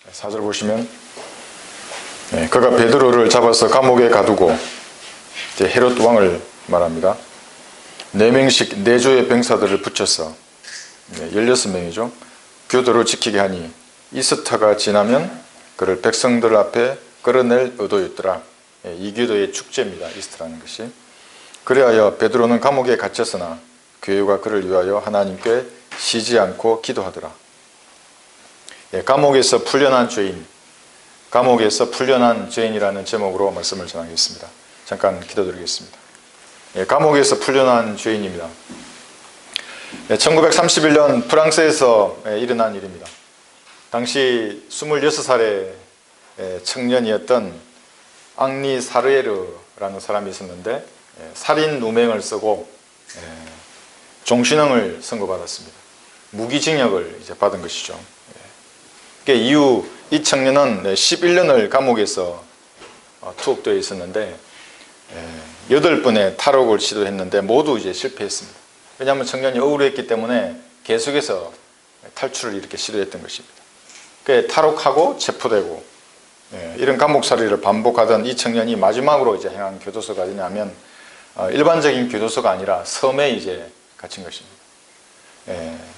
4절 보시면 그가 베드로를 잡아서 감옥에 가두고 이제 헤롯 왕을 말합니다. 4명씩 4조의 병사들을 붙여서 16명이죠. 교도를 지키게 하니 이스터가 지나면 그를 백성들 앞에 끌어낼 의도였더라. 이교도의 축제입니다. 이스터라는 것이. 그리하여 베드로는 감옥에 갇혔으나 교회가 그를 위하여 하나님께 쉬지 않고 기도하더라. 감옥에서 풀려난 죄인, 감옥에서 풀려난 죄인이라는 제목으로 말씀을 전하겠습니다. 잠깐 기도드리겠습니다. 감옥에서 풀려난 죄인입니다. 1931년 프랑스에서 일어난 일입니다. 당시 26살의 청년이었던 앙리 사르에르라는 사람이 있었는데 살인 누명을 쓰고 종신형을 선고받았습니다. 무기징역을 이제 받은 것이죠. 이후 이 청년은 11년을 감옥에서 투옥되어 있었는데 8번의 탈옥을 시도했는데 모두 이제 실패했습니다. 왜냐하면 청년이 억울했기 때문에 계속해서 탈출을 이렇게 시도했던 것입니다. 탈옥하고 체포되고 이런 감옥살이를 반복하던 이 청년이 마지막으로 이제 행한 교도소가 어디냐면 일반적인 교도소가 아니라 섬에 이제 갇힌 것입니다.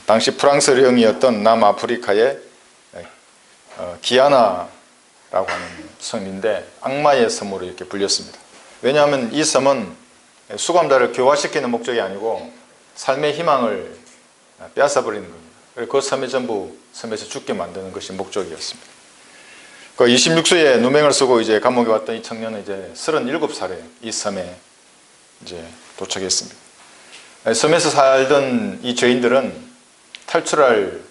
당시 프랑스령이었던 남아프리카의 기아나라고 하는 섬인데 악마의 섬으로 이렇게 불렸습니다. 왜냐하면 이 섬은 수감자를 교화시키는 목적이 아니고 삶의 희망을 빼앗아버리는 겁니다. 그 섬에 전부 섬에서 죽게 만드는 것이 목적이었습니다. 그 26세에 누명을 쓰고 이제 감옥에 왔던 이 청년은 이제 37살에 이 섬에 이제 도착했습니다. 섬에서 살던 이 죄인들은 탈출할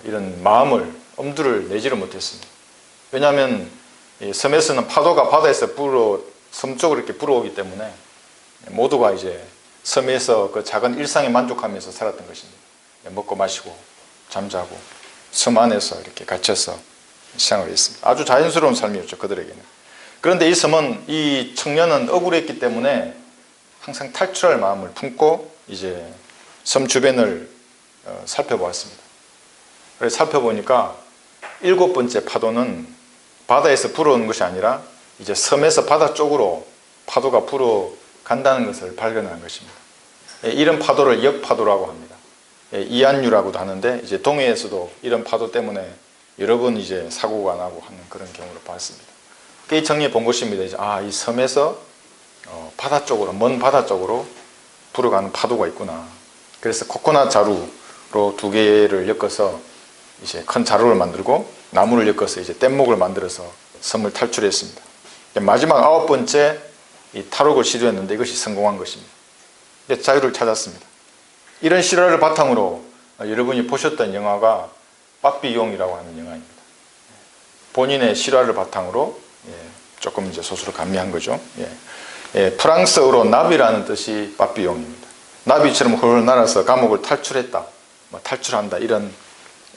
이런 마음을 엄두를 내지를 못했습니다. 왜냐하면 이 섬에서는 파도가 바다에서 섬 쪽으로 이렇게 불어오기 때문에 모두가 이제 섬에서 그 작은 일상에 만족하면서 살았던 것입니다. 먹고 마시고 잠자고 섬 안에서 이렇게 갇혀서 생활을 했습니다. 아주 자연스러운 삶이었죠, 그들에게는. 그런데 이 섬은, 이 청년은 억울했기 때문에 항상 탈출할 마음을 품고 이제 섬 주변을 살펴보았습니다. 그래서 살펴보니까 7번째 파도는 바다에서 불어오는 것이 아니라 이제 섬에서 바다 쪽으로 파도가 불어간다는 것을 발견한 것입니다. 이런 파도를 역파도라고 합니다. 이안류라고도 하는데 이제 동해에서도 이런 파도 때문에 여러 번 이제 사고가 나고 하는 그런 경우를 봤습니다. 이 청년이 본 것입니다. 이제 이 섬에서 바다 쪽으로, 먼 바다 쪽으로 불어가는 파도가 있구나. 그래서 코코넛 자루로 2개를 엮어서 이제 큰 자루를 만들고 나무를 엮어서 이제 뗏목을 만들어서 섬을 탈출했습니다. 마지막 9번째 이 탈옥을 시도했는데 이것이 성공한 것입니다. 자유를 찾았습니다. 이런 실화를 바탕으로 여러분이 보셨던 영화가 빠삐용이라고 하는 영화입니다. 본인의 실화를 바탕으로 조금 이제 소설을 감미한 거죠. 프랑스어로 나비라는 뜻이 빠삐용입니다. 나비처럼 훌훌 날아서 감옥을 탈출했다, 탈출한다, 이런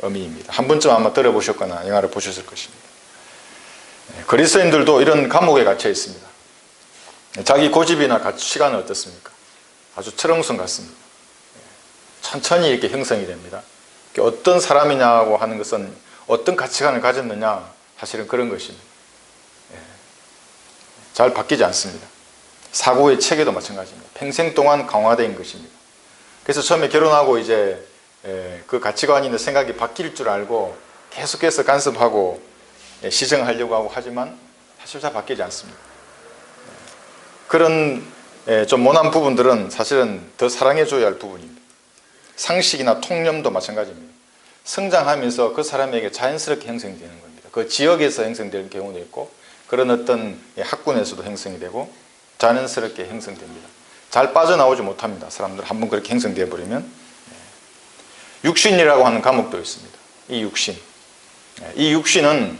의미입니다. 한 번쯤 아마 들어보셨거나 영화를 보셨을 것입니다. 그리스도인들도 이런 감옥에 갇혀 있습니다. 자기 고집이나 시간은 어떻습니까? 아주 철옹성 같습니다. 천천히 이렇게 형성이 됩니다. 어떤 사람이냐고 하는 것은 어떤 가치관을 가졌느냐, 사실은 그런 것입니다. 잘 바뀌지 않습니다. 사고의 체계도 마찬가지입니다. 평생 동안 강화된 것입니다. 그래서 처음에 결혼하고 이제 그 가치관이나 생각이 바뀔 줄 알고 계속해서 간섭하고 시정하려고 하고 하지만 사실 잘 바뀌지 않습니다. 그런 좀 모난 부분들은 사실은 더 사랑해줘야 할 부분입니다. 상식이나 통념도 마찬가지입니다. 성장하면서 그 사람에게 자연스럽게 형성되는 겁니다. 그 지역에서 형성되는 경우도 있고 그런 어떤 학군에서도 형성이 되고 자연스럽게 형성됩니다. 잘 빠져나오지 못합니다. 사람들 한번 그렇게 형성되어 버리면. 육신이라고 하는 감옥도 있습니다. 이 육신은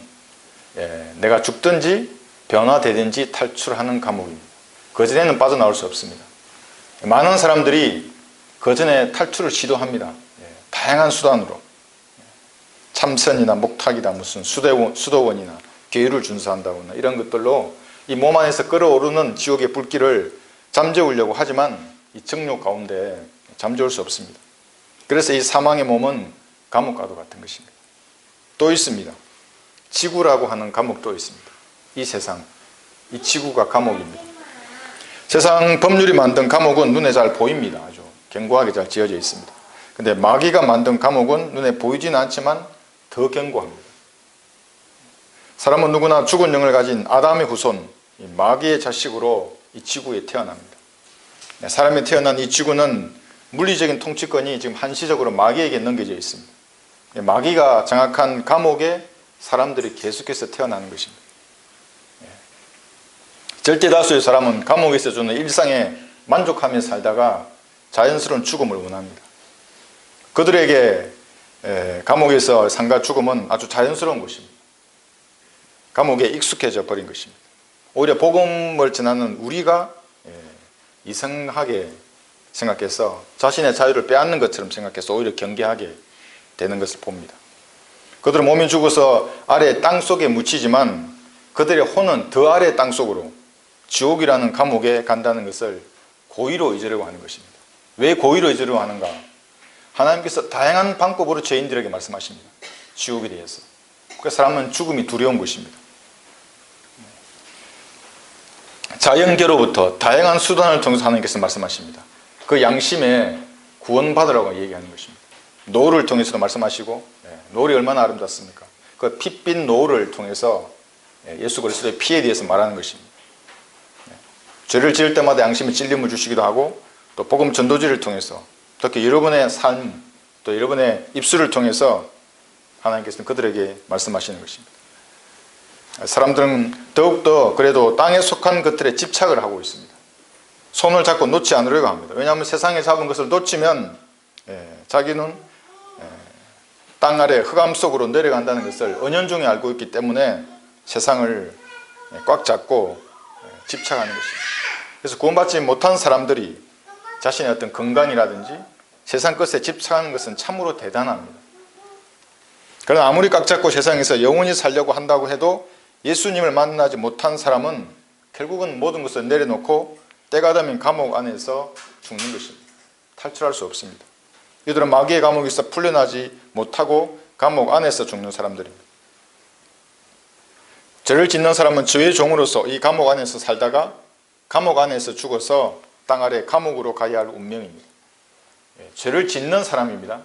내가 죽든지 변화되든지 탈출하는 감옥입니다. 그전에는 빠져나올 수 없습니다. 많은 사람들이 그전에 탈출을 시도합니다. 다양한 수단으로 참선이나 목탁이나 무슨 수도원이나 계율을 준수한다거나 이런 것들로 이 몸 안에서 끓어오르는 지옥의 불길을 잠재우려고 하지만 이 정욕 가운데 잠재울 수 없습니다. 그래서 이 사망의 몸은 감옥과도 같은 것입니다. 또 있습니다. 지구라고 하는 감옥도 있습니다. 이 세상, 이 지구가 감옥입니다. 세상 법률이 만든 감옥은 눈에 잘 보입니다. 아주 견고하게 잘 지어져 있습니다. 근데 마귀가 만든 감옥은 눈에 보이지는 않지만 더 견고합니다. 사람은 누구나 죽은 영을 가진 아담의 후손, 이 마귀의 자식으로 이 지구에 태어납니다. 사람이 태어난 이 지구는 물리적인 통치권이 지금 한시적으로 마귀에게 넘겨져 있습니다. 마귀가 장악한 감옥에 사람들이 계속해서 태어나는 것입니다. 절대 다수의 사람은 감옥에서 주는 일상에 만족하며 살다가 자연스러운 죽음을 원합니다. 그들에게 감옥에서 상가 죽음은 아주 자연스러운 것입니다. 감옥에 익숙해져 버린 것입니다. 오히려 복음을 전하는 우리가 이상하게 생각해서 자신의 자유를 빼앗는 것처럼 생각해서 오히려 경계하게 되는 것을 봅니다. 그들은 몸이 죽어서 아래 땅속에 묻히지만 그들의 혼은 더 아래 땅속으로 지옥이라는 감옥에 간다는 것을 고의로 잊으려고 하는 것입니다. 왜 고의로 잊으려고 하는가? 하나님께서 다양한 방법으로 죄인들에게 말씀하십니다. 지옥에 대해서. 그 사람은 죽음이 두려운 것입니다. 자연계로부터 다양한 수단을 통해서 하나님께서 말씀하십니다. 그 양심에 구원받으라고 얘기하는 것입니다. 노를 통해서도 말씀하시고, 노을이 얼마나 아름답습니까? 그 핏빛 노을을 통해서 예수 그리스도의 피에 대해서 말하는 것입니다. 죄를 지을 때마다 양심에 찔림을 주시기도 하고, 또 복음 전도지를 통해서, 특히 여러분의 삶, 또 여러분의 입술을 통해서 하나님께서는 그들에게 말씀하시는 것입니다. 사람들은 더욱더 그래도 땅에 속한 것들에 집착을 하고 있습니다. 손을 잡고 놓지 않으려고 합니다. 왜냐하면 세상에 잡은 것을 놓치면 자기는 땅 아래 흑암 속으로 내려간다는 것을 은연중에 알고 있기 때문에 세상을 꽉 잡고 집착하는 것입니다. 그래서 구원받지 못한 사람들이 자신의 어떤 건강이라든지 세상 것에 집착하는 것은 참으로 대단합니다. 그러나 아무리 꽉 잡고 세상에서 영원히 살려고 한다고 해도 예수님을 만나지 못한 사람은 결국은 모든 것을 내려놓고 때가 되면 감옥 안에서 죽는 것입니다. 탈출할 수 없습니다. 이들은 마귀의 감옥에서 풀려나지 못하고 감옥 안에서 죽는 사람들입니다. 죄를 짓는 사람은 죄의 종으로서 이 감옥 안에서 살다가 감옥 안에서 죽어서 땅 아래 감옥으로 가야 할 운명입니다. 죄를 짓는 사람입니다.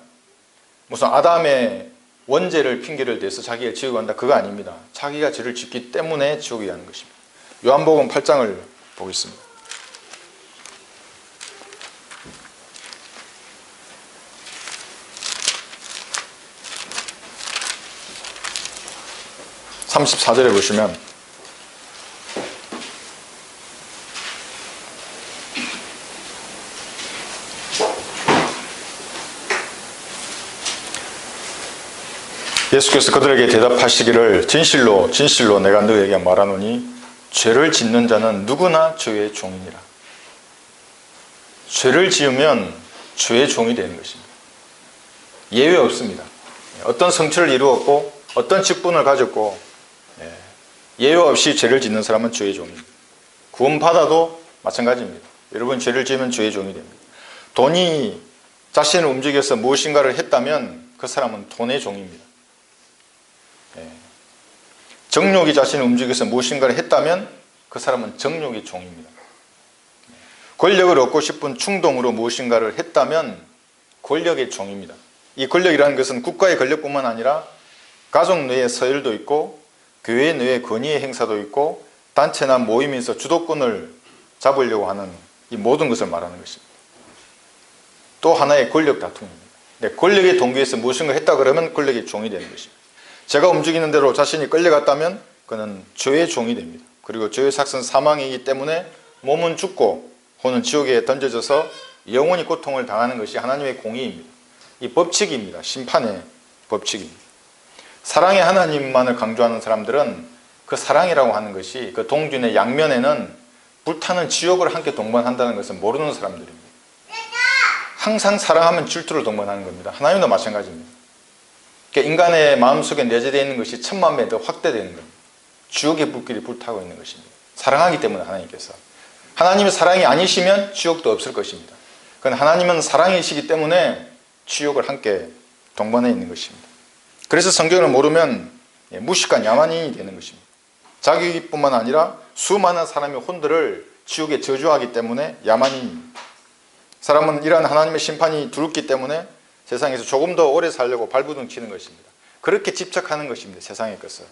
무슨 아담의 원죄를 핑계를 대서 자기가 지옥에 간다, 그거 아닙니다. 자기가 죄를 짓기 때문에 지옥에 가는 것입니다. 요한복음 8장을 보겠습니다. (34절에) 보시면 예수께서 그들에게 대답하시기를 진실로 진실로 내가 너에게 말하노니 죄를 짓는 자는 누구나 죄의 종이니라. 죄를 지으면 죄의 종이 되는 것입니다. 예외 없습니다. 어떤 성취를 이루었고 어떤 직분을 가졌고 예외 없이 죄를 짓는 사람은 죄의 종입니다. 구원받아도 마찬가지입니다. 여러분 죄를 지으면 죄의 종이 됩니다. 돈이 자신을 움직여서 무엇인가를 했다면 그 사람은 돈의 종입니다. 정욕이 자신을 움직여서 무엇인가를 했다면 그 사람은 정욕의 종입니다. 권력을 얻고 싶은 충동으로 무엇인가를 했다면 권력의 종입니다. 이 권력이라는 것은 국가의 권력뿐만 아니라 가족 내의 서열도 있고 교회 내의 권위의 행사도 있고 단체나 모임에서 주도권을 잡으려고 하는 이 모든 것을 말하는 것입니다. 또 하나의 권력 다툼입니다. 권력의 동기에서 무엇인가 했다 그러면 권력의 종이 되는 것입니다. 제가 움직이는 대로 자신이 끌려갔다면 그는 죄의 종이 됩니다. 그리고 죄의 삭은 사망이기 때문에 몸은 죽고 혼은 지옥에 던져져서 영원히 고통을 당하는 것이 하나님의 공의입니다. 이 법칙입니다. 심판의 법칙입니다. 사랑의 하나님만을 강조하는 사람들은 그 사랑이라고 하는 것이 그 동준의 양면에는 불타는 지옥을 함께 동반한다는 것을 모르는 사람들입니다. 항상 사랑하면 질투를 동반하는 겁니다. 하나님도 마찬가지입니다. 인간의 마음속에 내재되어 있는 것이 천만 배 더 확대되는 겁니다. 지옥의 불길이 불타고 있는 것입니다. 사랑하기 때문에 하나님께서. 하나님이 사랑이 아니시면 지옥도 없을 것입니다. 그건 하나님은 사랑이시기 때문에 지옥을 함께 동반해 있는 것입니다. 그래서 성경을 모르면 무식한 야만인이 되는 것입니다. 자기뿐만 아니라 수많은 사람의 혼들을 지옥에 저주하기 때문에 야만인입니다. 사람은 이러한 하나님의 심판이 두렵기 때문에 세상에서 조금 더 오래 살려고 발부둥 치는 것입니다. 그렇게 집착하는 것입니다. 세상의 것을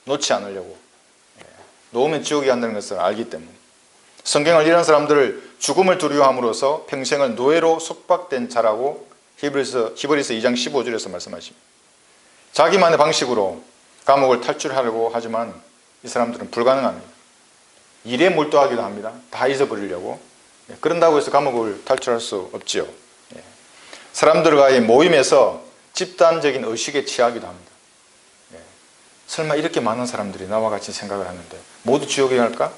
놓지 않으려고. 놓으면 지옥에 간다는 것을 알기 때문에. 성경을 이런 사람들을 죽음을 두려워함으로써 평생을 노예로 속박된 자라고 히브리서 2장 15절에서 말씀하십니다. 자기만의 방식으로 감옥을 탈출하려고 하지만 이 사람들은 불가능합니다. 일에 몰두하기도 합니다. 다 잊어버리려고. 그런다고 해서 감옥을 탈출할 수 없지요. 사람들과의 모임에서 집단적인 의식에 취하기도 합니다. 설마 이렇게 많은 사람들이 나와 같이 생각을 하는데 모두 지옥에 갈까?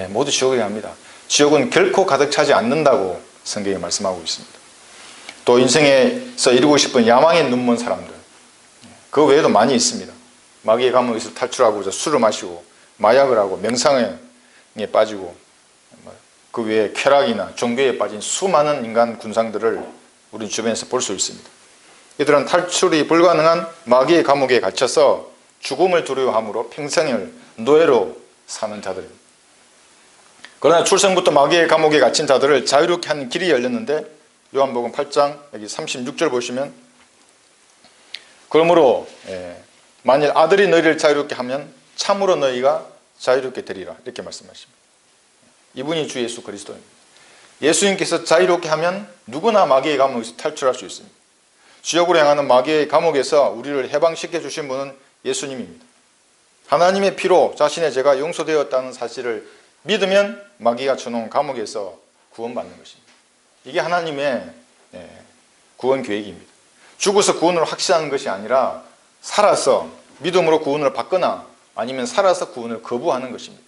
모두 지옥에 갑니다. 지옥은 결코 가득 차지 않는다고 성경이 말씀하고 있습니다. 또 인생에서 이루고 싶은 야망에 눈먼 사람들, 그 외에도 많이 있습니다. 마귀의 감옥에서 탈출하고자 술을 마시고 마약을 하고 명상에 빠지고 그 외에 쾌락이나 종교에 빠진 수많은 인간 군상들을 우리 주변에서 볼 수 있습니다. 이들은 탈출이 불가능한 마귀의 감옥에 갇혀서 죽음을 두려워함으로 평생을 노예로 사는 자들입니다. 그러나 출생부터 마귀의 감옥에 갇힌 자들을 자유롭게 하는 길이 열렸는데 요한복음 8장 여기 36절 보시면 그러므로 만일 아들이 너희를 자유롭게 하면 참으로 너희가 자유롭게 되리라 이렇게 말씀하십니다. 이분이 주 예수 그리스도입니다. 예수님께서 자유롭게 하면 누구나 마귀의 감옥에서 탈출할 수 있습니다. 지옥으로 향하는 마귀의 감옥에서 우리를 해방시켜 주신 분은 예수님입니다. 하나님의 피로 자신의 죄가 용서되었다는 사실을 믿으면 마귀가 주놓은 감옥에서 구원받는 것입니다. 이게 하나님의 구원 계획입니다. 죽어서 구원을 확신하는 것이 아니라 살아서 믿음으로 구원을 받거나 아니면 살아서 구원을 거부하는 것입니다.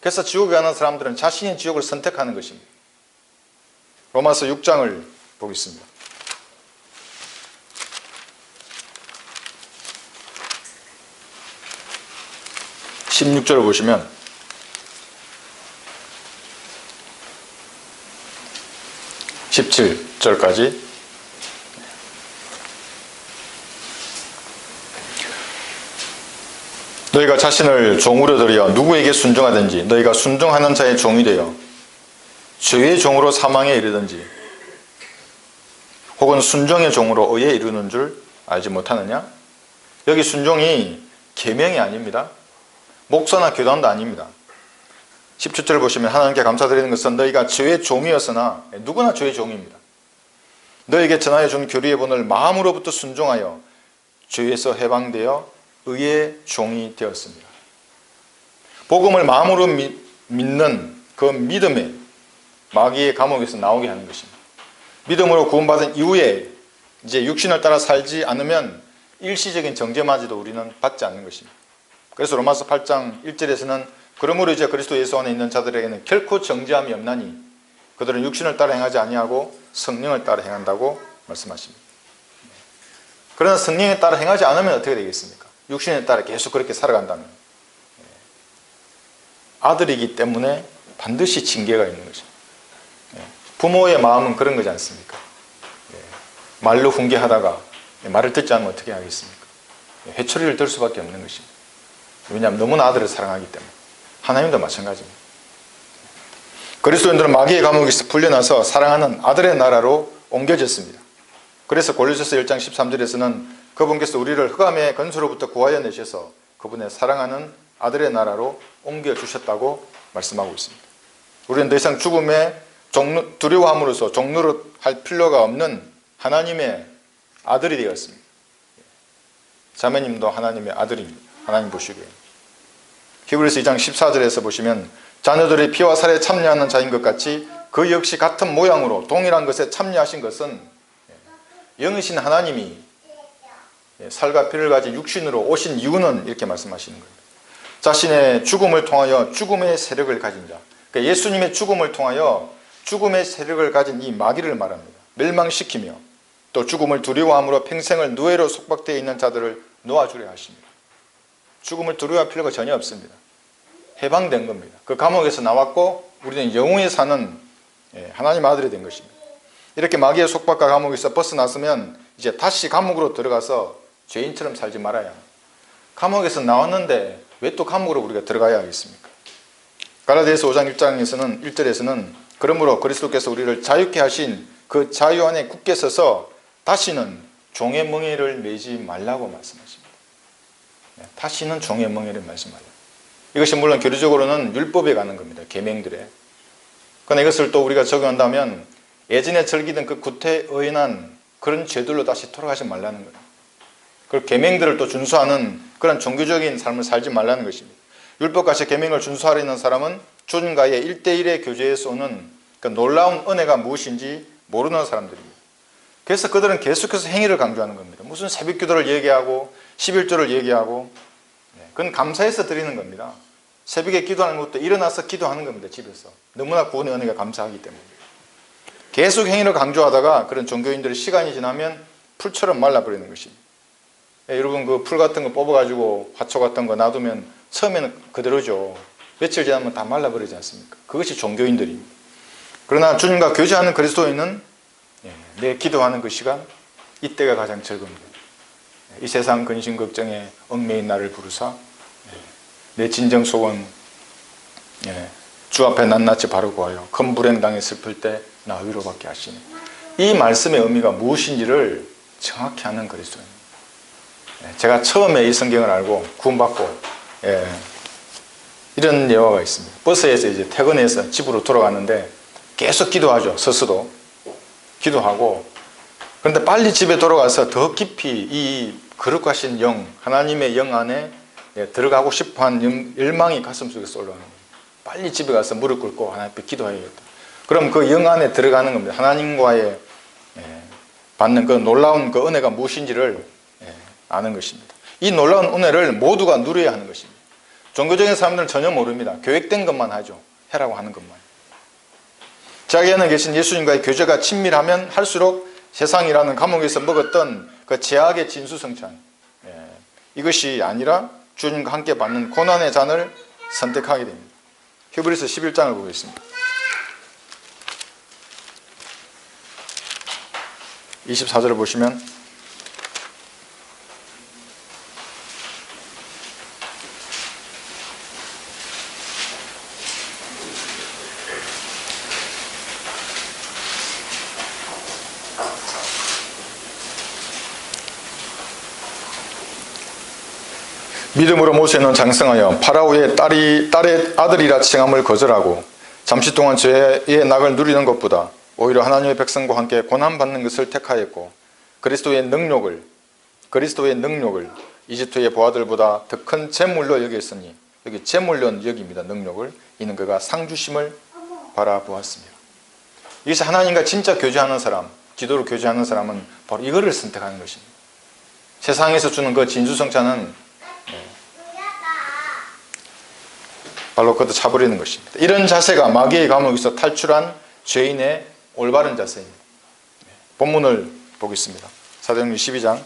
그래서 지옥에 가는 사람들은 자신의 지옥을 선택하는 것입니다. 로마서 6장을 보겠습니다. 16절을 보시면 (17절까지) 너희가 자신을 종으로 들여 누구에게 순종하든지 너희가 순종하는 자의 종이 되어 죄의 종으로 사망에 이르든지 혹은 순종의 종으로 의에 이르는 줄 알지 못하느냐? 여기 순종이 계명이 아닙니다. 목서나 교단도 아닙니다. 17절 보시면 하나님께 감사드리는 것은 너희가 죄의 종이었으나 누구나 죄의 종입니다. 너희에게 전하여 준 교리의 본을 마음으로부터 순종하여 죄에서 해방되어 의의 종이 되었습니다. 복음을 마음으로 믿는 그 믿음에 마귀의 감옥에서 나오게 하는 것입니다. 믿음으로 구원받은 이후에 이제 육신을 따라 살지 않으면 일시적인 정죄마저도 우리는 받지 않는 것입니다. 그래서 로마서 8장 1절에서는 그러므로 이제 그리스도 예수 안에 있는 자들에게는 결코 정죄함이 없나니 그들은 육신을 따라 행하지 아니하고 성령을 따라 행한다고 말씀하십니다. 그러나 성령에 따라 행하지 않으면 어떻게 되겠습니까? 육신에 따라 계속 그렇게 살아간다면 아들이기 때문에 반드시 징계가 있는 거죠. 부모의 마음은 그런 거지 않습니까? 말로 훈계하다가 말을 듣지 않으면 어떻게 하겠습니까? 회초리를 들 수밖에 없는 것입니다. 왜냐하면 너무나 아들을 사랑하기 때문에. 하나님도 마찬가지입니다. 그리스도인들은 마귀의 감옥에서 풀려나서 사랑하는 아들의 나라로 옮겨졌습니다. 그래서 골로새서 1장 13절에서는 그분께서 우리를 흑암의 건수로부터 구하여 내셔서 그분의 사랑하는 아들의 나라로 옮겨주셨다고 말씀하고 있습니다. 우리는 더 이상 죽음에 두려워함으로써 종노릇할 필요가 없는 하나님의 아들이 되었습니다. 자매님도 하나님의 아들입니다. 하나님 보시고요. 히브리서 2장 14절에서 보시면 자녀들이 피와 살에 참여하는 자인 것 같이 그 역시 같은 모양으로 동일한 것에 참여하신 것은 영이신 하나님이 살과 피를 가진 육신으로 오신 이유는 이렇게 말씀하시는 겁니다. 자신의 죽음을 통하여 죽음의 세력을 가진 자, 그러니까 예수님의 죽음을 통하여 죽음의 세력을 가진 이 마귀를 말합니다. 멸망시키며 또 죽음을 두려워함으로 평생을 노예로 속박되어 있는 자들을 놓아주려 하십니다. 죽음을 두려워할 필요가 전혀 없습니다. 해방된 겁니다. 그 감옥에서 나왔고 우리는 영원히 사는 하나님 아들이 된 것입니다. 이렇게 마귀의 속박과 감옥에서 벗어났으면 이제 다시 감옥으로 들어가서 죄인처럼 살지 말아야 합니다. 감옥에서 나왔는데 왜 또 감옥으로 우리가 들어가야 하겠습니까? 갈라디아서 5장 1절에서는 그러므로 그리스도께서 우리를 자유케 하신 그 자유 안에 굳게 서서 다시는 종의 멍에를 매지 말라고 말씀하십니다. 다시는 종의 멍에를 매지 말라. 이것이 물론 교리적으로는 율법에 가는 겁니다. 계명들에. 그러나 이것을 또 우리가 적용한다면 예전에 즐기던 그 구태의연한 그런 죄들로 다시 돌아가지 말라는 거예요. 그 계명들을 또 준수하는 그런 종교적인 삶을 살지 말라는 것입니다. 율법같이 계명을 준수하려는 사람은 주님과의 1대1의 교제에서 오는 그 놀라운 은혜가 무엇인지 모르는 사람들입니다. 그래서 그들은 계속해서 행위를 강조하는 겁니다. 무슨 새벽기도를 얘기하고 11조를 얘기하고, 그건 감사해서 드리는 겁니다. 새벽에 기도하는 것도 일어나서 기도하는 겁니다. 집에서. 너무나 구원의 은혜가 감사하기 때문에. 계속 행위를 강조하다가 그런 종교인들의 시간이 지나면 풀처럼 말라버리는 것입니다. 여러분 그 풀 같은 거 뽑아가지고 화초 같은 거 놔두면 처음에는 그대로죠. 며칠 지나면 다 말라버리지 않습니까? 그것이 종교인들입니다. 그러나 주님과 교제하는 그리스도인은 내 기도하는 그 시간, 이때가 가장 즐겁니다. 이 세상 근심 걱정에 얽매인 나를 부르사 내 진정 소원 주 앞에 낱낱이 바르고 하여 큰 불행 당해 슬플 때 나 위로받게 하시니, 이 말씀의 의미가 무엇인지를 정확히 아는 그리스도입니다. 제가 처음에 이 성경을 알고 구원받고 이런 예화가 있습니다. 버스에서 이제 퇴근해서 집으로 돌아가는데 계속 기도하죠. 서서도 기도하고, 그런데 빨리 집에 돌아가서 더 깊이 이 거룩하신 영, 하나님의 영 안에 들어가고 싶어하는 열망이 가슴속에서 올라오는 거예요. 빨리 집에 가서 무릎 꿇고 하나님 앞에 기도해야겠다. 그럼 그 영 안에 들어가는 겁니다. 하나님과의 받는 그 놀라운 그 은혜가 무엇인지를 아는 것입니다. 이 놀라운 은혜를 모두가 누려야 하는 것입니다. 종교적인 사람들은 전혀 모릅니다. 계획된 것만 하죠. 해라고 하는 것만. 자기 안에 계신 예수님과의 교제가 친밀하면 할수록 세상이라는 감옥에서 먹었던 그 죄악의 진수성찬, 이것이 아니라 주님과 함께 받는 고난의 잔을 선택하게 됩니다. 히브리서 11장을 보겠습니다. 24절을 보시면 믿음으로 모세는 장성하여 파라오의 딸의 아들이라 칭함을 거절하고 잠시 동안 죄의 낙을 누리는 것보다 오히려 하나님의 백성과 함께 고난받는 것을 택하였고 그리스도의 능력을 이집트의 보아들보다 더 큰 재물로 여겼으니, 여기 재물로 여깁니다. 능력을. 이는 그가 상주심을 바라보았습니다. 여기서 하나님과 진짜 교제하는 사람, 기도로 교제하는 사람은 바로 이거를 선택하는 것입니다. 세상에서 주는 그 진수성찬은 발로 걷어 차버리는 것입니다. 이런 자세가 마귀의 감옥에서 탈출한 죄인의 올바른 자세입니다. 본문을 보겠습니다. 사도행전 12장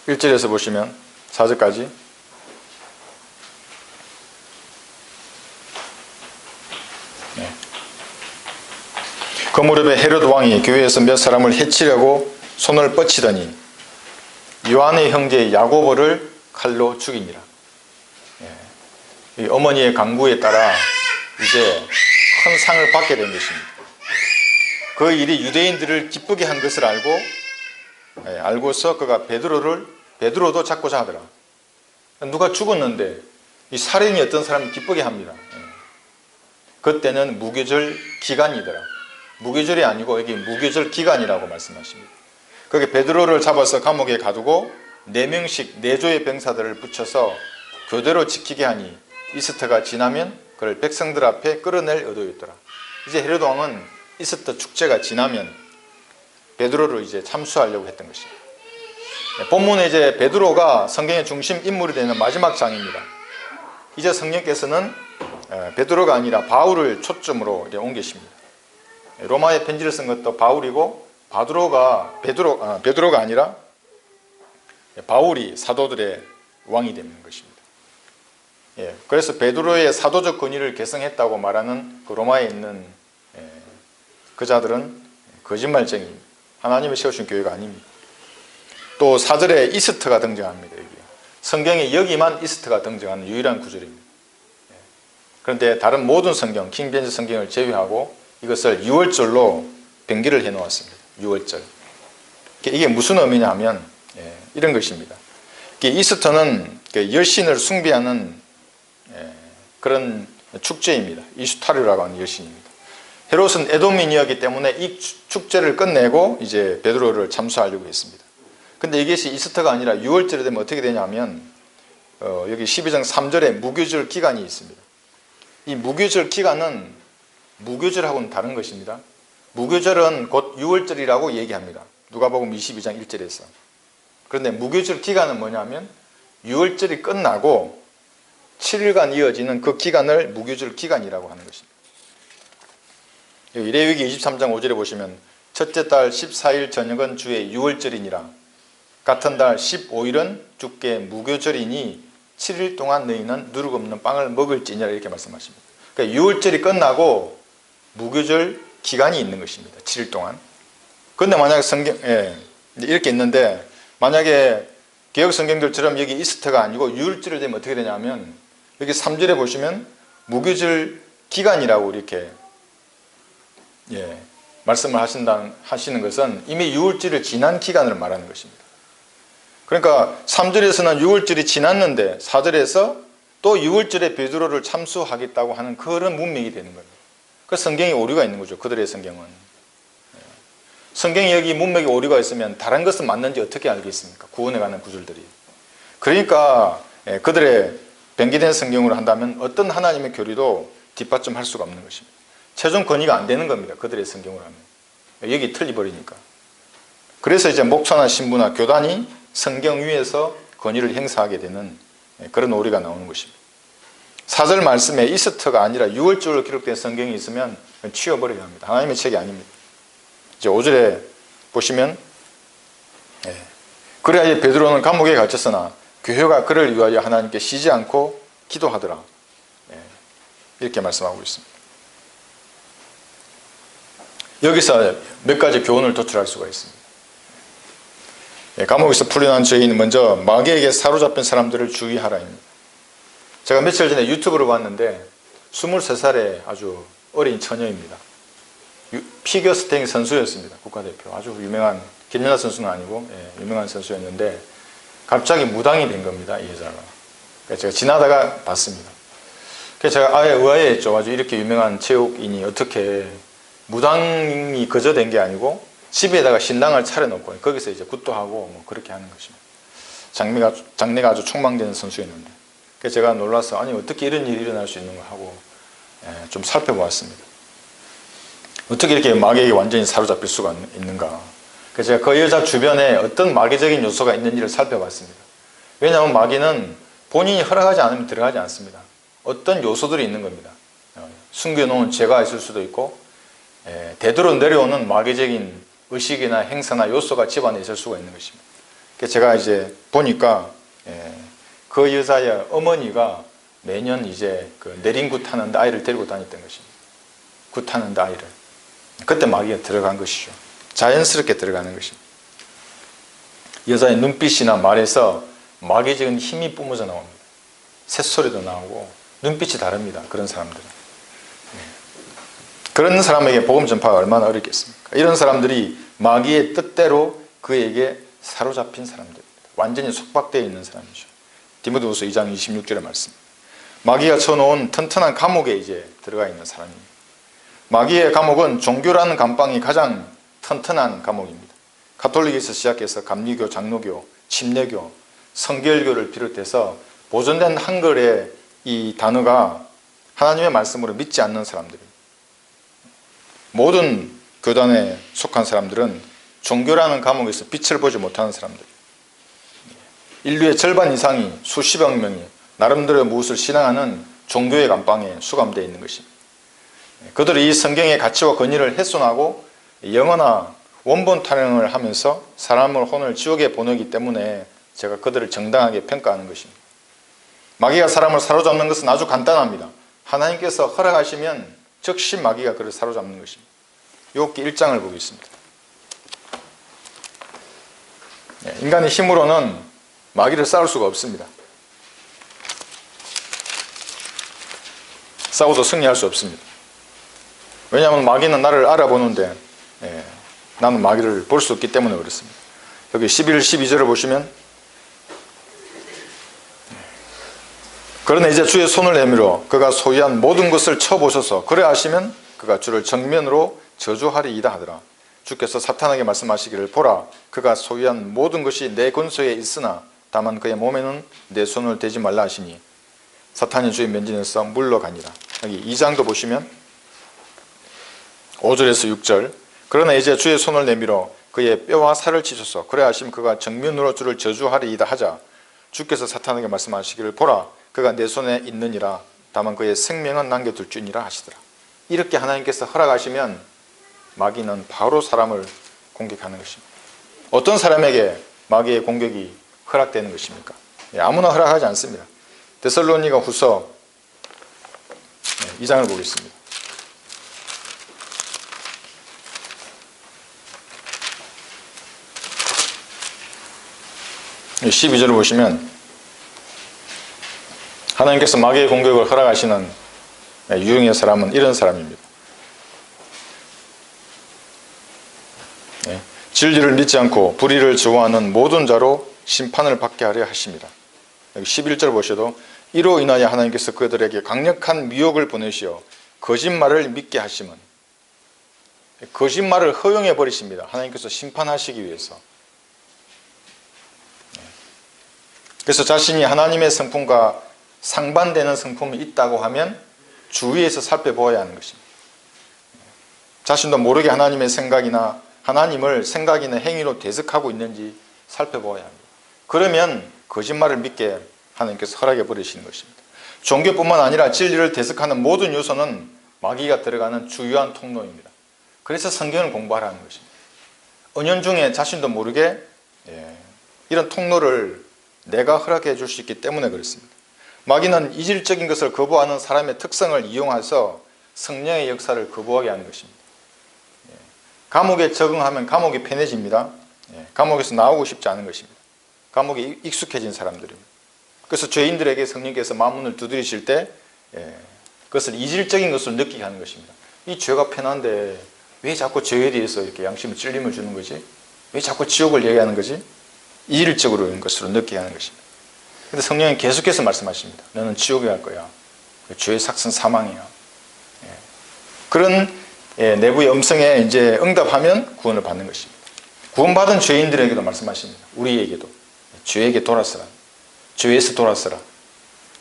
1절에서 보시면 4절까지. 그 무렵에 헤롯 왕이 교회에서 몇 사람을 해치려고 손을 뻗치더니 요한의 형제 야고보를 칼로 죽이니라. 이 어머니의 강구에 따라 이제 큰 상을 받게 된 것입니다. 그 일이 유대인들을 기쁘게 한 것을 알고서 그가 베드로도 잡고자 하더라. 누가 죽었는데 이 살인이 어떤 사람을 기쁘게 합니다. 그때는 무교절 기간이더라. 무교절이 아니고 여기 무교절 기간이라고 말씀하십니다. 거기 베드로를 잡아서 감옥에 가두고 4명씩 4조의 병사들을 붙여서 교대로 지키게 하니 이스터가 지나면 그를 백성들 앞에 끌어낼 의도였더라. 이제 헤롯 왕은 이스터 축제가 지나면 베드로를 이제 참수하려고 했던 것입니다. 본문에 이제 베드로가 성경의 중심 인물이 되는 마지막 장입니다. 이제 성령께서는 베드로가 아니라 바울을 초점으로 옮기십니다. 로마에 편지를 쓴 것도 바울이고 베드로가 아니라 바울이 사도들의 왕이 되는 것입니다. 그래서 베드로의 사도적 권위를 계승했다고 말하는 그 로마에 있는 그 자들은 거짓말쟁이입니다. 하나님이 세우신 교회가 아닙니다. 또 4절에 이스트가 등장합니다. 여기. 성경에 여기만 이스트가 등장하는 유일한 구절입니다. 그런데 다른 모든 성경, 킹제임스 성경을 제외하고 이것을 6월절로 변기를 해 놓았습니다. 6월절. 이게 무슨 의미냐 하면 이런 것입니다. 이스터는 여신을 숭배하는 그런 축제입니다. 이슈타르라고 하는 여신입니다. 헤롯은 에돔인이었기 때문에 이 축제를 끝내고 이제 베드로를 참수하려고 했습니다. 근데 이것이 이스터가 아니라 6월절이 되면 어떻게 되냐면 여기 12장 3절에 무교절 기간이 있습니다. 이 무교절 기간은 무교절하고는 다른 것입니다. 무교절은 곧 6월절이라고 얘기합니다. 누가복음 22장 1절에서. 그런데 무교절 기간은 뭐냐면 6월절이 끝나고 7일간 이어지는 그 기간을 무교절 기간이라고 하는 것입니다. 레위기 23장 5절에 보시면 첫째 달 14일 저녁은 주의 6월절이니라. 같은 달 15일은 주께 무교절이니 7일 동안 너희는 누룩 없는 빵을 먹을지니라 이렇게 말씀하십니다. 그러니까 6월절이 끝나고 무교절 기간이 있는 것입니다. 7일 동안. 그런데 만약에 이렇게 있는데 만약에 개혁 성경들처럼 여기 이스터가 아니고 6월절이 되면 어떻게 되냐면 여기 3절에 보시면 무교절 기간이라고 이렇게 말씀을 하시는 것은 이미 6월절을 지난 기간을 말하는 것입니다. 그러니까 3절에서는 6월절이 지났는데 4절에서 또 6월절에 베드로를 참수하겠다고 하는 그런 문맥이 되는 겁니다. 그 성경에 오류가 있는 거죠. 그들의 성경은. 성경에 여기 문맥에 오류가 있으면 다른 것은 맞는지 어떻게 알겠습니까? 구원에 관한 구절들이. 그러니까 그들의 변기된 성경으로 한다면 어떤 하나님의 교리도 뒷받침할 수가 없는 것입니다. 최종 건의가 안 되는 겁니다. 그들의 성경으로 하면. 여기 틀리버리니까. 그래서 이제 목사나 신부나 교단이 성경 위에서 권위를 행사하게 되는 그런 오류가 나오는 것입니다. 4절 말씀에 이스터가 아니라 6월절로 기록된 성경이 있으면 치워버려야 합니다. 하나님의 책이 아닙니다. 이제 5절에 보시면 그래야 베드로는 감옥에 갇혔으나 교회가 그를 위하여 하나님께 쉬지 않고 기도하더라. 이렇게 말씀하고 있습니다. 여기서 몇 가지 교훈을 도출할 수가 있습니다. 감옥에서 풀려난 죄인은 먼저 마귀에게 사로잡힌 사람들을 주의하라입니다. 제가 며칠 전에 유튜브를 봤는데 23살의 아주 어린 처녀입니다. 피겨스케이팅 선수였습니다. 국가대표. 아주 유명한, 김연아 선수는 아니고 유명한 선수였는데 갑자기 무당이 된 겁니다. 이 여자가. 그래서 제가 지나다가 봤습니다. 그래서 제가 아예 의아해했죠. 아주 이렇게 유명한 체육인이 어떻게 무당이 거저 된 게 아니고 집에다가 신당을 차려놓고 거기서 이제 굿도 하고 뭐 그렇게 하는 것입니다. 장래가 아주 촉망되는 선수였는데. 그래서 제가 놀라서 아니 어떻게 이런 일이 일어날 수 있는 거 하고 좀 살펴보았습니다. 어떻게 이렇게 마귀에게 완전히 사로잡힐 수가 있는가. 그래서 제가 그 여자 주변에 어떤 마귀적인 요소가 있는지를 살펴봤습니다. 왜냐하면 마귀는 본인이 허락하지 않으면 들어가지 않습니다. 어떤 요소들이 있는 겁니다. 숨겨놓은 죄가 있을 수도 있고 대대로 내려오는 마귀적인 의식이나 행사나 요소가 집안에 있을 수가 있는 것입니다. 그래서 제가 이제 보니까 그 여자의 어머니가 매년 이제 그 내린굿 하는데 아이를 데리고 다녔던 것입니다. 굿 하는데 아이를. 그때 마귀가 들어간 것이죠. 자연스럽게 들어가는 것입니다. 여자의 눈빛이나 말에서 마귀적인 힘이 뿜어져 나옵니다. 새소리도 나오고 눈빛이 다릅니다. 그런 사람들은. 그런 사람에게 복음 전파가 얼마나 어렵겠습니까? 이런 사람들이 마귀의 뜻대로 그에게 사로잡힌 사람들입니다. 완전히 속박되어 있는 사람이죠. 디모데후서 2장 26절의 말씀. 마귀가 쳐놓은 튼튼한 감옥에 이제 들어가 있는 사람입니다. 마귀의 감옥은 종교라는 감방이 가장 튼튼한 감옥입니다. 가톨릭에서 시작해서 감리교, 장로교, 침례교, 성결교를 비롯해서 보존된 한글의 이 단어가 하나님의 말씀으로 믿지 않는 사람들입니다. 모든 교단에 속한 사람들은 종교라는 감옥에서 빛을 보지 못하는 사람들. 인류의 절반 이상이 수십억 명이 나름대로 무엇을 신앙하는 종교의 감방에 수감되어 있는 것입니다. 그들이 이 성경의 가치와 권위를 훼손하고 영어나 원본 타령을 하면서 사람을 혼을 지옥에 보내기 때문에 제가 그들을 정당하게 평가하는 것입니다. 마귀가 사람을 사로잡는 것은 아주 간단합니다. 하나님께서 허락하시면 즉시 마귀가 그를 사로잡는 것입니다. 욥기 1장을 보겠습니다. 인간의 힘으로는 마귀를 싸울 수가 없습니다. 싸워도 승리할 수 없습니다. 왜냐하면 마귀는 나를 알아보는데 나는 마귀를 볼 수 없기 때문에 그렇습니다. 여기 11, 12절을 보시면 그러나 이제 주의 손을 내밀어 그가 소유한 모든 것을 쳐보소서. 그래 하시면 그가 주를 정면으로 저주하리이다 하더라. 주께서 사탄에게 말씀하시기를 보라 그가 소유한 모든 것이 내 근소에 있으나 다만 그의 몸에는 내 손을 대지 말라 하시니 사탄이 주의 면전에서 물러가니라. 여기 2장도 보시면 5절에서 6절 그러나 이제 주의 손을 내밀어 그의 뼈와 살을 치소서. 그래 하시면 그가 정면으로 주를 저주하리이다 하자 주께서 사탄에게 말씀하시기를 보라 그가 내 손에 있느니라 다만 그의 생명은 남겨둘 줄이라 하시더라. 이렇게 하나님께서 허락하시면 마귀는 바로 사람을 공격하는 것입니다. 어떤 사람에게 마귀의 공격이 허락되는 것입니까? 아무나 허락하지 않습니다. 데살로니가 후서 2장을 보겠습니다. 12절을 보시면 하나님께서 마귀의 공격을 허락하시는 유형의 사람은 이런 사람입니다. 진리를 믿지 않고 불의를 좋아하는 모든 자로 심판을 받게 하려 하십니다. 여기 11절 보셔도 이로 인하여 하나님께서 그들에게 강력한 미혹을 보내시어 거짓말을 믿게 하심은 거짓말을 허용해 버리십니다. 하나님께서 심판하시기 위해서. 그래서 자신이 하나님의 성품과 상반되는 성품이 있다고 하면 주위에서 살펴보아야 하는 것입니다. 자신도 모르게 하나님의 생각이나 하나님을 생각이나 행위로 대적하고 있는지 살펴보아야 합니다. 그러면 거짓말을 믿게 하나님께서 허락해 버리시는 것입니다. 종교뿐만 아니라 진리를 대적하는 모든 요소는 마귀가 들어가는 주요한 통로입니다. 그래서 성경을 공부하라는 것입니다. 은연중에 자신도 모르게 이런 통로를 내가 허락해 줄 수 있기 때문에 그렇습니다. 마귀는 이질적인 것을 거부하는 사람의 특성을 이용해서 성령의 역사를 거부하게 하는 것입니다. 감옥에 적응하면 감옥이 편해집니다. 감옥에서 나오고 싶지 않은 것입니다. 감옥에 익숙해진 사람들입니다. 그래서 죄인들에게 성령께서 마문을 두드리실 때 그것을 이질적인 것을 느끼게 하는 것입니다. 이 죄가 편한데 왜 자꾸 죄에 대해서 이렇게 양심의 찔림을 주는 거지? 왜 자꾸 지옥을 얘기하는 거지? 이질적으로 있는 것으로 느끼게 하는 것입니다. 그런데 성령이 계속해서 말씀하십니다. 너는 지옥에 갈 거야. 죄의 삭은 사망이야. 그런 내부의 음성에 이제 응답하면 구원을 받는 것입니다. 구원받은 죄인들에게도 말씀하십니다. 우리에게도 죄에게 돌아서라. 죄에서 돌아서라.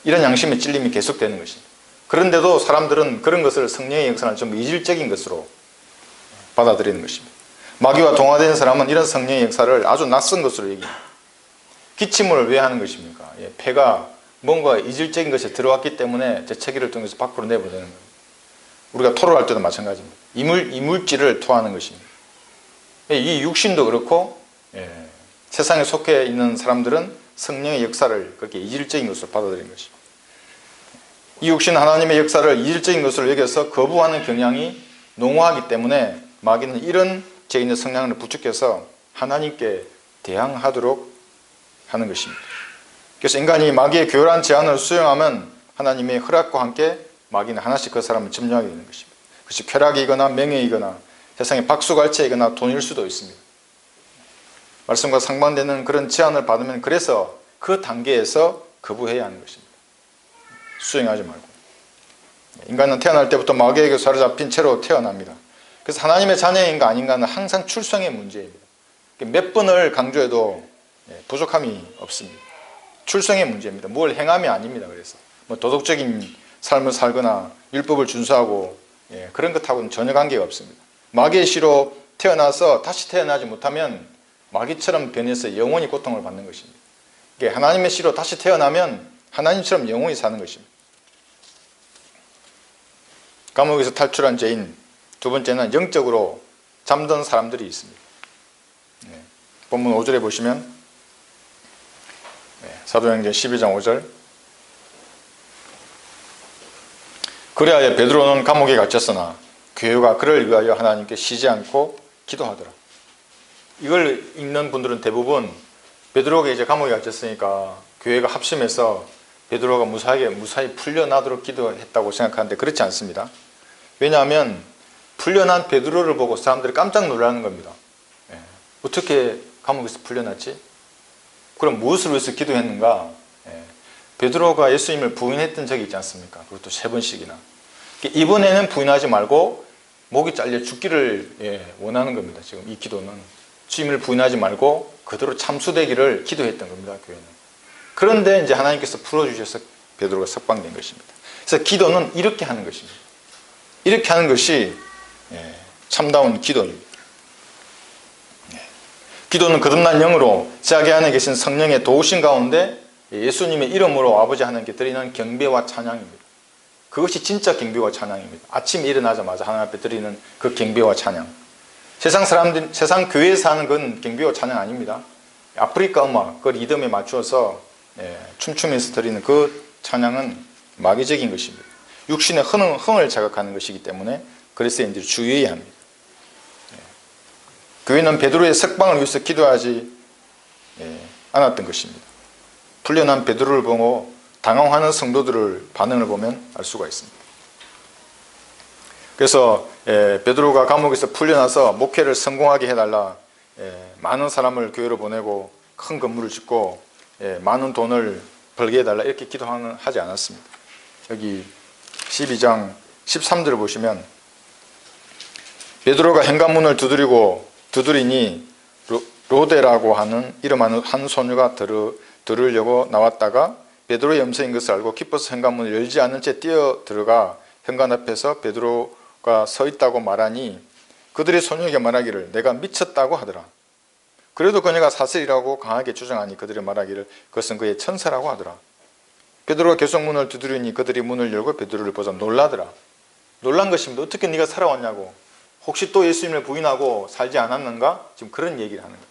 이런 양심의 찔림이 계속되는 것입니다. 그런데도 사람들은 그런 것을 성령의 역사를 좀 이질적인 것으로 받아들이는 것입니다. 마귀와 동화된 사람은 이런 성령의 역사를 아주 낯선 것으로 얘기합니다. 기침을 왜 하는 것입니까? 폐가 뭔가 이질적인 것이 들어왔기 때문에 재채기를 통해서 밖으로 내보내는 겁니다. 우리가 토를 할 때도 마찬가지입니다. 이물질을 토하는 것입니다. 이 육신도 그렇고 세상에 속해 있는 사람들은 성령의 역사를 그렇게 이질적인 것으로 받아들이는 것입니다. 이 육신은 하나님의 역사를 이질적인 것으로 여겨서 거부하는 경향이 농후하기 때문에 마귀는 이런 죄인의 성향을 부추겨서 하나님께 대항하도록 하는 것입니다. 그래서 인간이 마귀의 교활한 제안을 수용하면 하나님의 허락과 함께 마귀는 하나씩 그 사람을 점령하게 되는 것입니다. 그것이 쾌락이거나 명예이거나 세상의 박수갈채이거나 돈일 수도 있습니다. 말씀과 상반되는 그런 제안을 받으면 그래서 그 단계에서 거부해야 하는 것입니다. 수행하지 말고. 인간은 태어날 때부터 마귀에게 사로잡힌 채로 태어납니다. 그래서 하나님의 자녀인가 아닌가는 항상 출생의 문제입니다. 몇 번을 강조해도 부족함이 없습니다. 출생의 문제입니다. 뭘 행함이 아닙니다. 그래서 뭐 도덕적인 삶을 살거나 율법을 준수하고 그런 것하고는 전혀 관계가 없습니다. 마귀의 씨로 태어나서 다시 태어나지 못하면 마귀처럼 변해서 영원히 고통을 받는 것입니다. 하나님의 씨로 다시 태어나면 하나님처럼 영원히 사는 것입니다. 감옥에서 탈출한 죄인, 두 번째는 영적으로 잠든 사람들이 있습니다. 본문 5절에 보시면 사도행전 12장 5절 그리하여 베드로는 감옥에 갇혔으나 교회가 그를 위하여 하나님께 쉬지 않고 기도하더라. 이걸 읽는 분들은 대부분 베드로가 이제 감옥에 갇혔으니까 교회가 합심해서 베드로가 무사히 풀려나도록 기도했다고 생각하는데 그렇지 않습니다. 왜냐하면 풀려난 베드로를 보고 사람들이 깜짝 놀라는 겁니다. 어떻게 감옥에서 풀려났지? 그럼 무엇을 위해서 기도했는가? 베드로가 예수님을 부인했던 적이 있지 않습니까? 그것도 3번씩이나. 이번에는 부인하지 말고 목이 잘려 죽기를 원하는 겁니다. 지금 이 기도는 주님을 부인하지 말고 그대로 참수되기를 기도했던 겁니다. 교회는. 그런데 이제 하나님께서 풀어주셔서 베드로가 석방된 것입니다. 그래서 기도는 이렇게 하는 것입니다. 이렇게 하는 것이 참다운 기도입니다. 기도는 거듭난 영으로 자기 안에 계신 성령의 도우심 가운데 예수님의 이름으로 아버지 하나님께 드리는 경배와 찬양입니다. 그것이 진짜 경배와 찬양입니다. 아침에 일어나자마자 하나님 앞에 드리는 그 경배와 찬양. 세상 교회에서 하는 건 경배와 찬양 아닙니다. 아프리카 음악, 그 리듬에 맞추어서 춤추면서 드리는 그 찬양은 마귀적인 것입니다. 육신의 흥을 자극하는 것이기 때문에 그리스도인들이 주의해야 합니다. 교회는 베드로의 석방을 위해서 기도하지 않았던 것입니다. 풀려난 베드로를 보고 당황하는 성도들을 반응을 보면 알 수가 있습니다. 그래서 베드로가 감옥에서 풀려나서 목회를 성공하게 해달라, 많은 사람을 교회로 보내고 큰 건물을 짓고 많은 돈을 벌게 해달라 이렇게 기도하지 않았습니다. 여기 12장 13절을 보시면 베드로가 현관문을 두드리니 로데라고 하는 이름하는 한 소녀가 들으려고 나왔다가 베드로의 염소인 것을 알고 기뻐서 현관문을 열지 않은 채 뛰어 들어가 현관 앞에서 베드로가 서 있다고 말하니 그들이 소녀에게 말하기를 내가 미쳤다고 하더라. 그래도 그녀가 사슬이라고 강하게 주장하니 그들이 말하기를 그것은 그의 천사라고 하더라. 베드로가 계속 문을 두드리니 그들이 문을 열고 베드로를 보자 놀라더라. 놀란 것입니다. 어떻게 네가 살아왔냐고. 혹시 또 예수님을 부인하고 살지 않았는가? 지금 그런 얘기를 하는 거예요.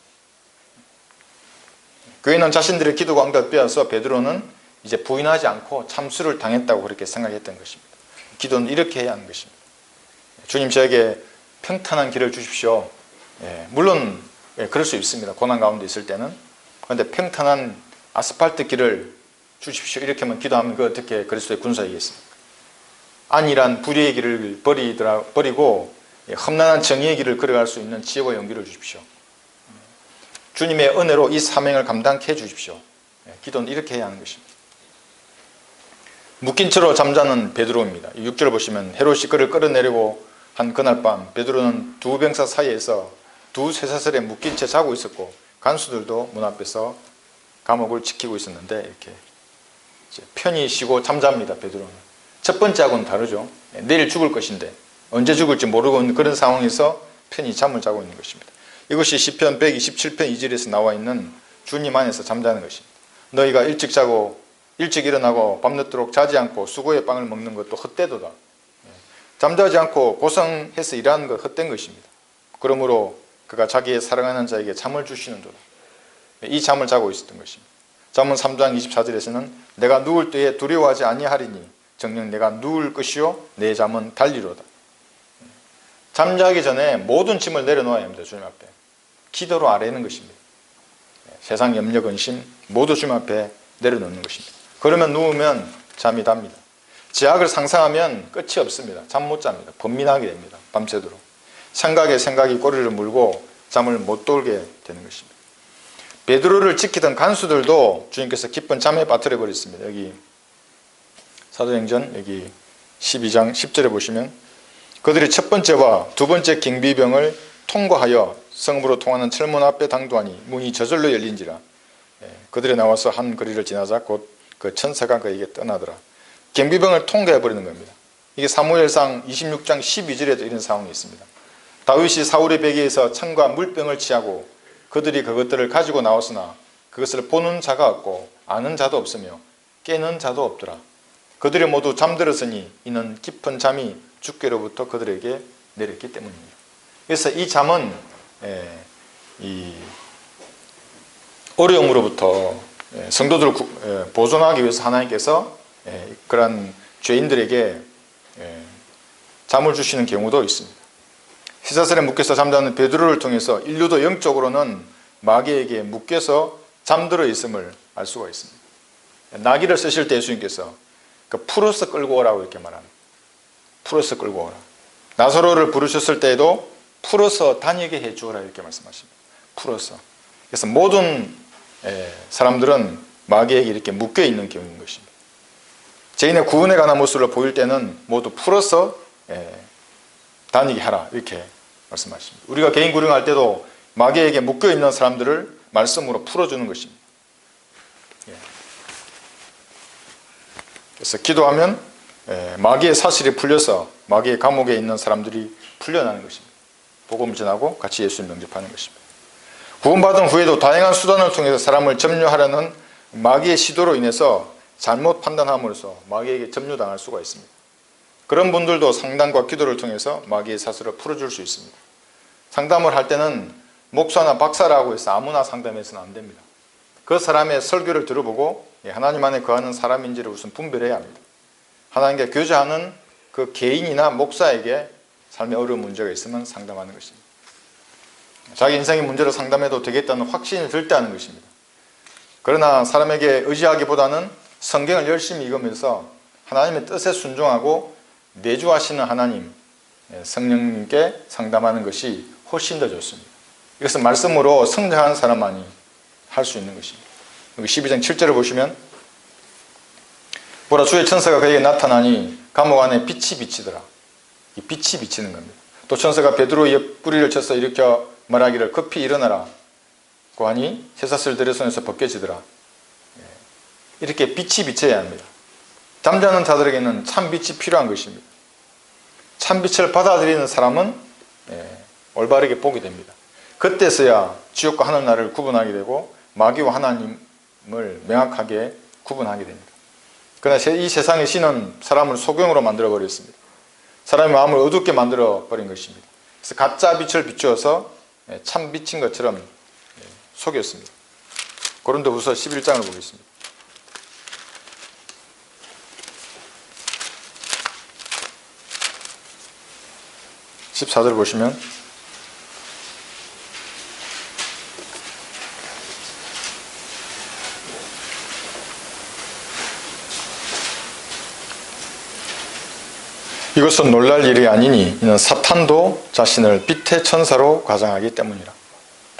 교회는 자신들의 기도 강도를 빼앗아 베드로는 이제 부인하지 않고 참수를 당했다고 그렇게 생각했던 것입니다. 기도는 이렇게 해야 하는 것입니다. 주님 저에게 평탄한 길을 주십시오. 물론 그럴 수 있습니다. 고난 가운데 있을 때는. 그런데 평탄한 아스팔트 길을 주십시오. 이렇게만 기도하면 그 어떻게 그리스도의 군사이겠습니까? 안일한 불의의 길을 버리고 험난한 정의의 길을 걸어갈 수 있는 지혜와 용기를 주십시오. 주님의 은혜로 이 사명을 감당케 해주십시오. 기도는 이렇게 해야 하는 것입니다. 묶인 채로 잠자는 베드로입니다. 6절 보시면 헤롯이 그를 끌어내려고 한 그날 밤 베드로는 두 병사 사이에서 두 쇠사슬에 묶인 채 자고 있었고 간수들도 문 앞에서 감옥을 지키고 있었는데 이렇게 편히 쉬고 잠잡니다. 베드로는 첫 번째하고는 다르죠. 내일 죽을 것인데 언제 죽을지 모르고 있는 그런 상황에서 편히 잠을 자고 있는 것입니다. 이것이 시편 127편 2절에서 나와 있는 주님 안에서 잠자는 것입니다. 너희가 일찍 자고 일찍 일어나고 밤늦도록 자지 않고 수고의 빵을 먹는 것도 헛되도다. 잠자지 않고 고생해서 일하는 것 헛된 것입니다. 그러므로 그가 자기의 사랑하는 자에게 잠을 주시는도다. 이 잠을 자고 있었던 것입니다. 잠언 3장 24절에서는 내가 누울 때에 두려워하지 아니하리니 정녕 내가 누울 것이요 내 잠은 달리로다. 잠자기 전에 모든 짐을 내려놓아야 합니다. 주님 앞에. 기도로 아뢰는 것입니다. 세상 염려 근심 모두 주님 앞에 내려놓는 것입니다. 그러면 누우면 잠이 답니다. 제약을 상상하면 끝이 없습니다. 잠 못 잡니다. 번민하게 됩니다. 밤새도록. 생각이 꼬리를 물고 잠을 못 돌게 되는 것입니다. 베드로를 지키던 간수들도 주님께서 깊은 잠에 빠뜨려 버렸습니다. 여기 사도행전 여기 12장 10절에 보시면 그들이 첫 번째와 두 번째 경비병을 통과하여 성읍으로 통하는 철문 앞에 당도하니 문이 저절로 열린지라. 그들이 나와서 한 거리를 지나자 곧 그 천사가 그에게 떠나더라. 경비병을 통과해 버리는 겁니다. 이게 사무엘상 26장 12절에도 이런 상황이 있습니다. 다윗이 사울의 베개에서 창과 물병을 취하고 그들이 그것들을 가지고 나왔으나 그것을 보는 자가 없고 아는 자도 없으며 깨는 자도 없더라. 그들이 모두 잠들었으니 이는 깊은 잠이 주께로부터 그들에게 내렸기 때문입니다. 그래서 이 잠은 이 어려움으로부터 성도들을 보존하기 위해서 하나님께서 그러한 죄인들에게 잠을 주시는 경우도 있습니다. 쇠사슬에 묶여서 잠자는 베드로를 통해서 인류도 영적으로는 마귀에게 묶여서 잠들어 있음을 알 수가 있습니다. 나귀를 쓰실 때 예수님께서 그 풀어서 끌고 오라고 이렇게 말합니다. 풀어서 끌고 오라. 나사로를 부르셨을 때에도 풀어서 다니게 해주어라 이렇게 말씀하십니다. 풀어서. 그래서 모든 사람들은 마귀에게 이렇게 묶여 있는 경우인 것입니다. 죄인의 구원에 관한 모습을 보일 때는 모두 풀어서 다니게 하라 이렇게 말씀하십니다. 우리가 개인 구령할 때도 마귀에게 묶여 있는 사람들을 말씀으로 풀어주는 것입니다. 그래서 기도하면 마귀의 사슬이 풀려서 마귀의 감옥에 있는 사람들이 풀려나는 것입니다. 복음을 전하고 같이 예수님 영접하는 것입니다. 구원받은 후에도 다양한 수단을 통해서 사람을 점유하려는 마귀의 시도로 인해서 잘못 판단함으로써 마귀에게 점유당할 수가 있습니다. 그런 분들도 상담과 기도를 통해서 마귀의 사슬을 풀어줄 수 있습니다. 상담을 할 때는 목사나 박사라고 해서 아무나 상담해서는 안 됩니다. 그 사람의 설교를 들어보고 하나님 안에 거하는 사람인지를 우선 분별해야 합니다. 하나님과 교제하는 그 개인이나 목사에게 삶에 어려운 문제가 있으면 상담하는 것입니다. 자기 인생의 문제를 상담해도 되겠다는 확신이 들 때 하는 것입니다. 그러나 사람에게 의지하기보다는 성경을 열심히 읽으면서 하나님의 뜻에 순종하고 내주하시는 하나님, 성령님께 상담하는 것이 훨씬 더 좋습니다. 이것은 말씀으로 성장한 사람만이 할 수 있는 것입니다. 여기 12장 7절을 보시면 보라 주의 천사가 그에게 나타나니 감옥 안에 빛이 비치더라. 이 빛이 비치는 겁니다. 또 천사가 베드로의 뿌리를 쳐서 일으켜 말하기를 급히 일어나라 고 하니 쇠사슬 들의 손에서 벗겨지더라. 이렇게 빛이 비쳐야 합니다. 잠자는 자들에게는 참 빛이 필요한 것입니다. 참 빛을 받아들이는 사람은 올바르게 보게 됩니다. 그때서야 지옥과 하늘나라를 구분하게 되고 마귀와 하나님을 명확하게 구분하게 됩니다. 그러나 이 세상의 신은 사람을 소경으로 만들어 버렸습니다. 사람의 마음을 어둡게 만들어 버린 것입니다. 그래서 가짜 빛을 비추어서 참 빛인 것처럼 속였습니다. 고린도후서 11장을 보겠습니다. (14절) 보시면 이것은 놀랄 일이 아니니 이는 사탄도 자신을 빛의 천사로 가장하기 때문이라.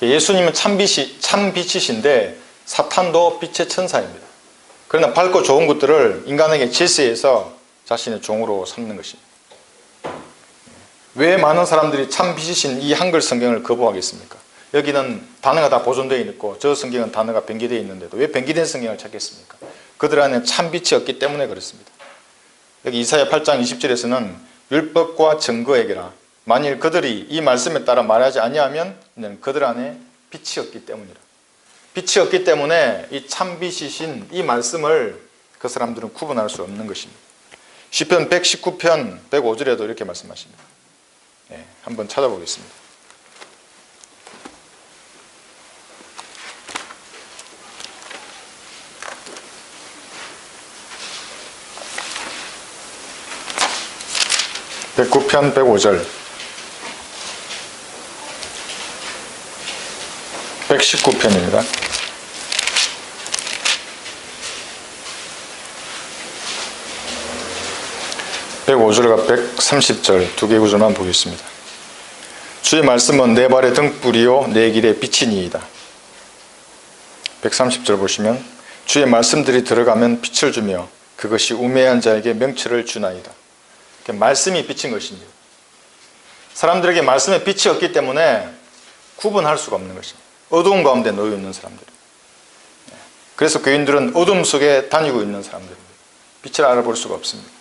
예수님은 참빛이신데 사탄도 빛의 천사입니다. 그러나 밝고 좋은 것들을 인간에게 질서해서 자신의 종으로 삼는 것입니다. 왜 많은 사람들이 참빛이신 이 한글 성경을 거부하겠습니까? 여기는 단어가 다 보존되어 있고 저 성경은 단어가 변기되어 있는데도 왜 변기된 성경을 찾겠습니까? 그들 안에 참빛이 없기 때문에 그렇습니다. 여기 이사야 8장 20절에서는 율법과 증거에게라 만일 그들이 이 말씀에 따라 말하지 아니하면 그들 안에 빛이 없기 때문이라. 빛이 없기 때문에 이 참빛이신 이 말씀을 그 사람들은 구분할 수 없는 것입니다. 시편 119편 105절에도 이렇게 말씀하십니다. 한번 찾아보겠습니다. (109편) 105절 119편입니다. 105절과 130절 두 개 구절만 보겠습니다. 주의 말씀은 내 발의 등불이요 내 길의 빛이니이다. 130절 보시면 주의 말씀들이 들어가면 빛을 주며 그것이 우매한 자에게 명철을 주나이다. 말씀이 빛인 것입니다. 사람들에게 말씀에 빛이 없기 때문에 구분할 수가 없는 것입니다. 어두운 가운데 놓여 있는 사람들. 그래서 교인들은 어둠 속에 다니고 있는 사람들입니다. 빛을 알아볼 수가 없습니다.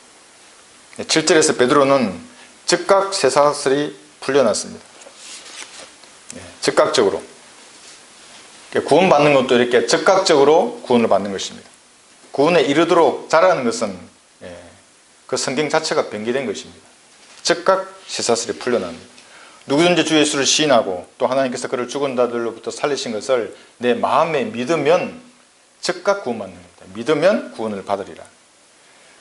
7절에서 베드로는 즉각 쇠사슬이 풀려났습니다. 즉각적으로. 구원받는 것도 이렇게 즉각적으로 구원을 받는 것입니다. 구원에 이르도록 자라는 것은 그 성경 자체가 변기된 것입니다. 즉각 쇠사슬이 풀려납니다. 누구든지 주 예수를 시인하고 또 하나님께서 그를 죽은 자들로부터 살리신 것을 내 마음에 믿으면 즉각 구원받는 겁니다. 믿으면 구원을 받으리라.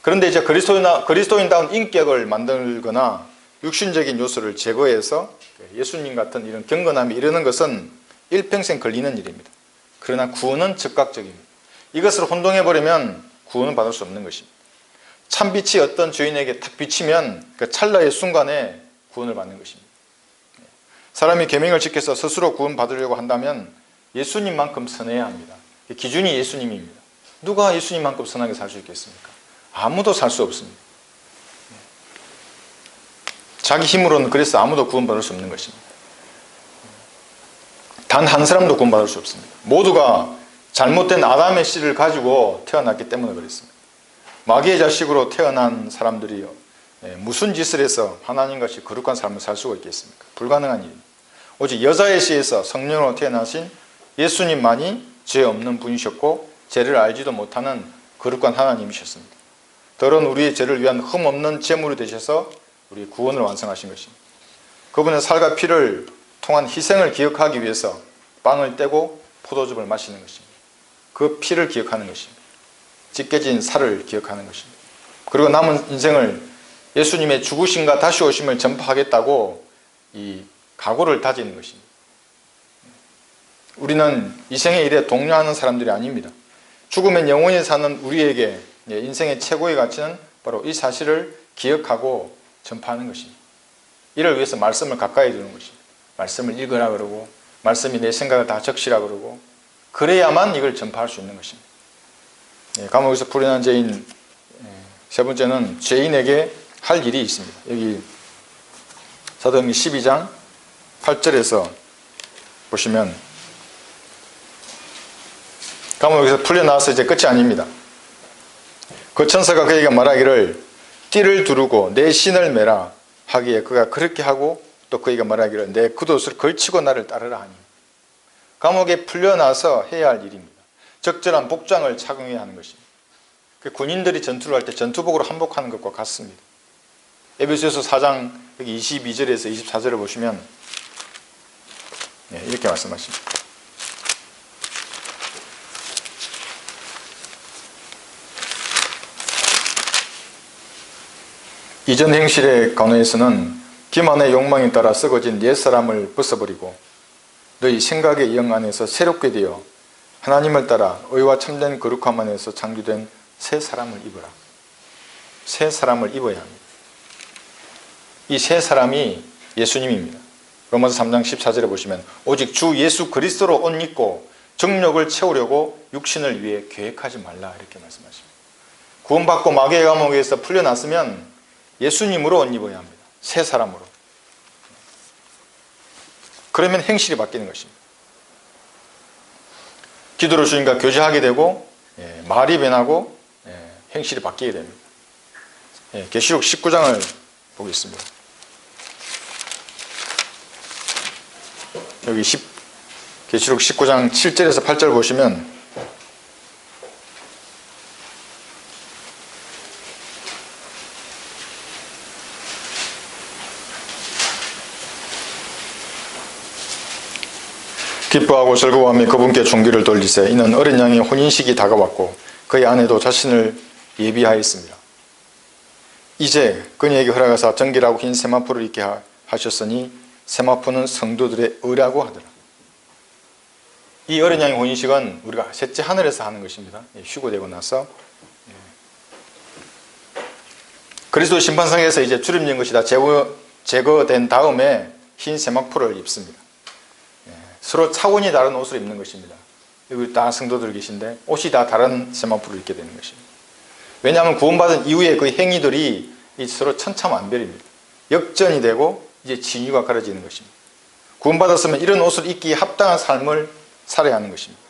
그런데 이제 그리스도인다운 인격을 만들거나 육신적인 요소를 제거해서 예수님 같은 이런 경건함이 이르는 것은 일평생 걸리는 일입니다. 그러나 구원은 즉각적입니다. 이것을 혼동해버리면 구원은 받을 수 없는 것입니다. 참빛이 어떤 주인에게 탁 비치면 그 찰나의 순간에 구원을 받는 것입니다. 사람이 계명을 지켜서 스스로 구원받으려고 한다면 예수님만큼 선해야 합니다. 기준이 예수님입니다. 누가 예수님만큼 선하게 살 수 있겠습니까? 아무도 살 수 없습니다. 자기 힘으로는 그래서 아무도 구원받을 수 없는 것입니다. 단 한 사람도 구원받을 수 없습니다. 모두가 잘못된 아담의 씨를 가지고 태어났기 때문에 그렇습니다. 마귀의 자식으로 태어난 사람들이 무슨 짓을 해서 하나님같이 거룩한 삶을 살 수가 있겠습니까? 불가능한 일입니다. 오직 여자의 씨에서 성령으로 태어나신 예수님만이 죄 없는 분이셨고 죄를 알지도 못하는 거룩한 하나님이셨습니다. 더러운 우리의 죄를 위한 흠없는 제물이 되셔서 우리 구원을 완성하신 것입니다. 그분의 살과 피를 통한 희생을 기억하기 위해서 빵을 떼고 포도즙을 마시는 것입니다. 그 피를 기억하는 것입니다. 찢겨진 살을 기억하는 것입니다. 그리고 남은 인생을 예수님의 죽으심과 다시 오심을 전파하겠다고 이 각오를 다지는 것입니다. 우리는 이 생의 일에 독려하는 사람들이 아닙니다. 죽으면 영원히 사는 우리에게 인생의 최고의 가치는 바로 이 사실을 기억하고 전파하는 것입니다. 이를 위해서 말씀을 가까이 두는 것입니다. 말씀을 읽으라 그러고 말씀이 내 생각을 다 적시라 그러고 그래야만 이걸 전파할 수 있는 것입니다. 감옥에서 풀려난 죄인 세 번째는 죄인에게 할 일이 있습니다. 여기 사도행전 12장 8절에서 보시면 감옥에서 풀려나와서 이제 끝이 아닙니다. 그 천사가 그에게 말하기를 띠를 두르고 내 신을 매라 하기에 그가 그렇게 하고 또 그에게 말하기를 내 겉옷을 걸치고 나를 따르라 하니 감옥에 풀려나서 해야 할 일입니다. 적절한 복장을 착용해야 하는 것입니다. 군인들이 전투를 할 때 전투복으로 한복하는 것과 같습니다. 에베소서 4장 여기 22절에서 24절을 보시면 이렇게 말씀하십니다. 이전 행실의 관원에서는 기만의 욕망에 따라 썩어진 옛사람을 벗어버리고 너희 생각의 영 안에서 새롭게 되어 하나님을 따라 의와 참된 거룩함 안에서 창조된 새 사람을 입어라. 새 사람을 입어야 합니다. 이 새 사람이 예수님입니다. 로마서 3장 14절에 보시면 오직 주 예수 그리스도로 옷 입고 정욕을 채우려고 육신을 위해 계획하지 말라 이렇게 말씀하십니다. 구원받고 마귀의 감옥에서 풀려났으면 예수님으로 옷 입어야 합니다. 새 사람으로. 그러면 행실이 바뀌는 것입니다. 기도로 주님과 교제하게 되고 말이 변하고 행실이 바뀌게 됩니다. 계시록 19장을 보겠습니다. 여기 계시록 19장 7절에서 8절 보시면 기뻐하고 즐거워하며 그분께 존귀를 돌리세. 이는 어린 양의 혼인식이 다가왔고 그의 아내도 자신을 예비하였습니다. 이제 그녀에게 허락하사 정결하고 흰 세마포를 입게 하셨으니 세마포는 성도들의 의라고 하더라. 이 어린 양의 혼인식은 우리가 셋째 하늘에서 하는 것입니다. 휴거되고 나서 그리스도 심판상에서 이제 주림된 것이 다 제거된 다음에 흰 세마포를 입습니다. 서로 차원이 다른 옷을 입는 것입니다. 여기 다 성도들 계신데 옷이 다 다른 세마포를 입게 되는 것입니다. 왜냐하면 구원받은 이후에 그 행위들이 서로 천차만별입니다. 역전이 되고 이제 진유가 가려지는 것입니다. 구원받았으면 이런 옷을 입기에 합당한 삶을 살아야 하는 것입니다.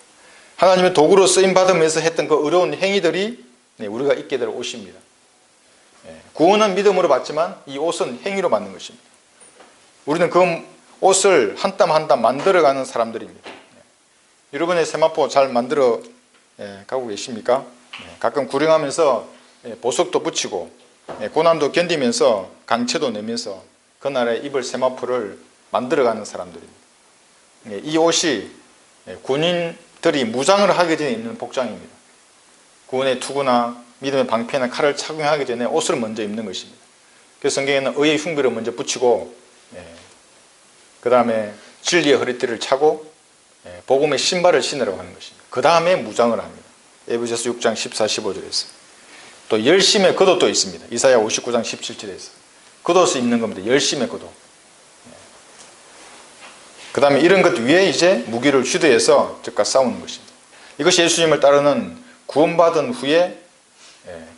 하나님의 도구로 쓰임받으면서 했던 그 어려운 행위들이 우리가 입게 될 옷입니다. 구원은 믿음으로 받지만 이 옷은 행위로 받는 것입니다. 우리는 그 옷을 한 땀 한 땀 만들어가는 사람들입니다. 여러분의 세마포 잘 만들어 가고 계십니까? 가끔 구령하면서 보석도 붙이고 고난도 견디면서 강체도 내면서 그날에 입을 세마포를 만들어가는 사람들입니다. 이 옷이 군인들이 무장을 하기 전에 입는 복장입니다. 구원의 투구나 믿음의 방패나 칼을 착용하기 전에 옷을 먼저 입는 것입니다. 그래서 성경에는 의의 흉배를 먼저 붙이고 그 다음에 진리의 허리띠를 차고 복음의 신발을 신으라고 하는 것입니다. 그 다음에 무장을 합니다. 에베소서 6장 14, 15절에서. 또 열심의 겉옷도 있습니다. 이사야 59장 17절에서. 겉옷을 입는 겁니다. 열심의 겉옷. 그 다음에 이런 것 위에 이제 무기를 휴대해서 적과 싸우는 것입니다. 이것이 예수님을 따르는 구원받은 후에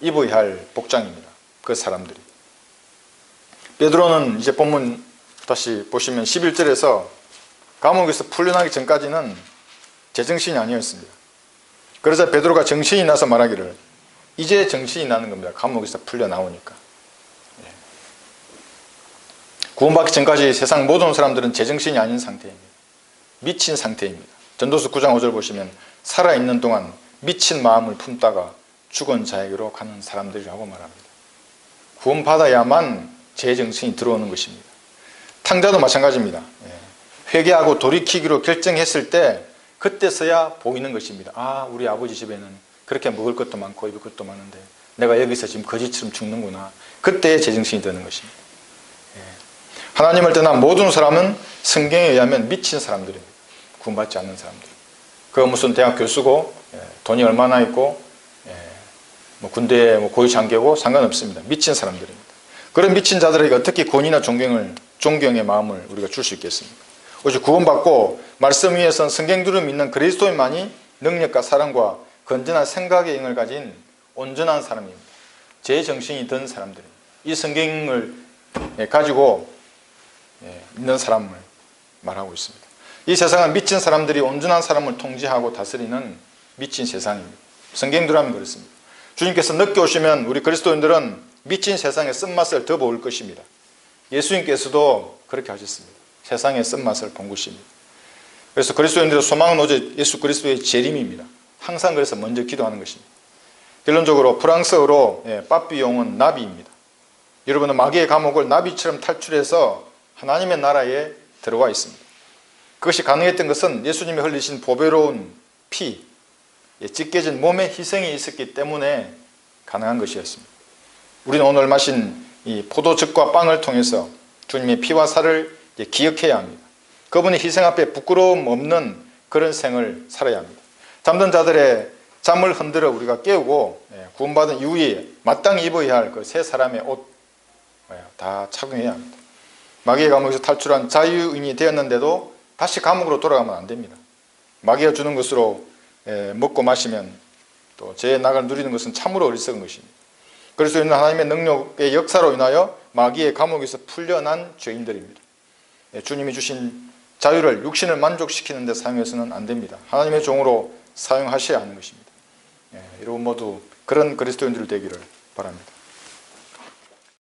입어야 할 복장입니다. 그 사람들이. 베드로는 이제 본문 다시 보시면 11절에서 감옥에서 풀려나기 전까지는 제정신이 아니었습니다. 그러자 베드로가 정신이 나서 말하기를, 이제 정신이 나는 겁니다. 감옥에서 풀려 나오니까. 구원받기 전까지 세상 모든 사람들은 제정신이 아닌 상태입니다. 미친 상태입니다. 전도서 9장 5절 보시면 살아있는 동안 미친 마음을 품다가 죽은 자에게로 가는 사람들이라고 말합니다. 구원받아야만 제정신이 들어오는 것입니다. 탕자도 마찬가지입니다. 회개하고 돌이키기로 결정했을 때 그때서야 보이는 것입니다. 아, 우리 아버지 집에는 그렇게 먹을 것도 많고 입을 것도 많은데 내가 여기서 지금 거지처럼 죽는구나. 그때 제정신이 드는 것입니다. 하나님을 떠난 모든 사람은 성경에 의하면 미친 사람들입니다. 구원받지 않는 사람들. 그 무슨 대학 교수고 돈이 얼마나 있고 뭐 군대에 고위 장교고 상관없습니다. 미친 사람들입니다. 그런 미친 자들에게 어떻게 권위나 존경의 마음을 우리가 줄 수 있겠습니까? 오직 구원받고 말씀 위에 선 성경들을 믿는 그리스도인만이 능력과 사랑과 건전한 생각의 영을 가진 온전한 사람입니다. 제 정신이 든 사람들입니다. 이 성경을 가지고 있는 사람을 말하고 있습니다. 이 세상은 미친 사람들이 온전한 사람을 통제하고 다스리는 미친 세상입니다. 성경대로 하면 그렇습니다. 주님께서 늦게 오시면 우리 그리스도인들은 미친 세상의 쓴맛을 더 볼 것입니다. 예수님께서도 그렇게 하셨습니다. 세상의 쓴맛을 본 것입니다. 그래서 그리스도인들의 소망은 오직 예수 그리스도의 재림입니다. 항상 그래서 먼저 기도하는 것입니다. 결론적으로 프랑스어로 빠삐용은 나비입니다. 여러분은 마귀의 감옥을 나비처럼 탈출해서 하나님의 나라에 들어와 있습니다. 그것이 가능했던 것은 예수님이 흘리신 보배로운 피, 찢겨진 몸의 희생이 있었기 때문에 가능한 것이었습니다. 우리는 오늘 마신 이 포도즙과 빵을 통해서 주님의 피와 살을 기억해야 합니다. 그분의 희생 앞에 부끄러움 없는 그런 생을 살아야 합니다. 잠든 자들의 잠을 흔들어 우리가 깨우고 구원받은 이후에 마땅히 입어야 할 그 새 사람의 옷 다 착용해야 합니다. 마귀의 감옥에서 탈출한 자유인이 되었는데도 다시 감옥으로 돌아가면 안 됩니다. 마귀가 주는 것으로 먹고 마시면 또 제 낙을 누리는 것은 참으로 어리석은 것입니다. 그래서 있는 하나님의 능력의 역사로 인하여 마귀의 감옥에서 풀려난 죄인들입니다. 주님이 주신 자유를 육신을 만족시키는 데 사용해서는 안 됩니다. 하나님의 종으로 사용하셔야 하는 것입니다. 여러분 모두 그런 그리스도인들 되기를 바랍니다.